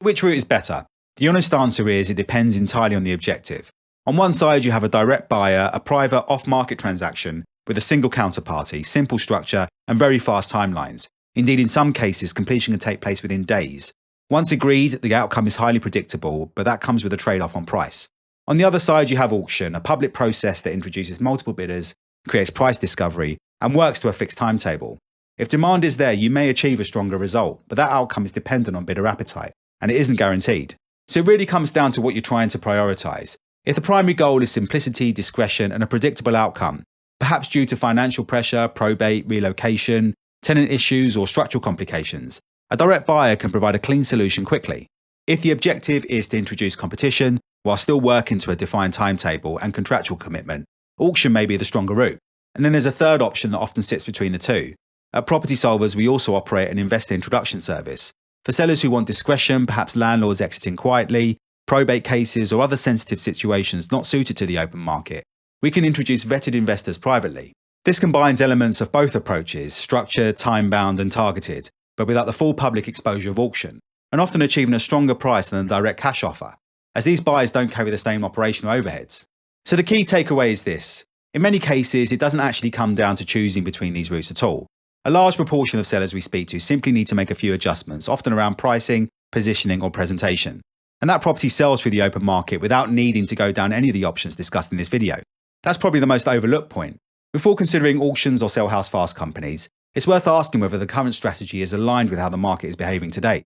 Which route is better? The honest answer is it depends entirely on the objective. On one side, you have a direct buyer, a private off-market transaction with a single counterparty, simple structure, and very fast timelines. Indeed, in some cases, completion can take place within days. Once agreed, the outcome is highly predictable, but that comes with a trade-off on price. On the other side, you have auction, a public process that introduces multiple bidders, creates price discovery, and works to a fixed timetable. If demand is there, you may achieve a stronger result, but that outcome is dependent on bidder appetite, and it isn't guaranteed. So it really comes down to what you're trying to prioritize. If the primary goal is simplicity, discretion, and a predictable outcome, perhaps due to financial pressure, probate, relocation, tenant issues, or structural complications, a direct buyer can provide a clean solution quickly. If the objective is to introduce competition while still working to a defined timetable and contractual commitment, auction may be the stronger route. And then there's a third option that often sits between the two. At Property Solvers, we also operate an investor introduction service. For sellers who want discretion, perhaps landlords exiting quietly, probate cases, or other sensitive situations not suited to the open market, we can introduce vetted investors privately. This combines elements of both approaches, structured, time-bound, and targeted, but without the full public exposure of auction, and often achieving a stronger price than a direct cash offer, as these buyers don't carry the same operational overheads. So the key takeaway is this. In many cases, it doesn't actually come down to choosing between these routes at all. A large proportion of sellers we speak to simply need to make a few adjustments, often around pricing, positioning, or presentation. And that property sells through the open market without needing to go down any of the options discussed in this video. That's probably the most overlooked point. Before considering auctions or sell house fast companies, it's worth asking whether the current strategy is aligned with how the market is behaving today.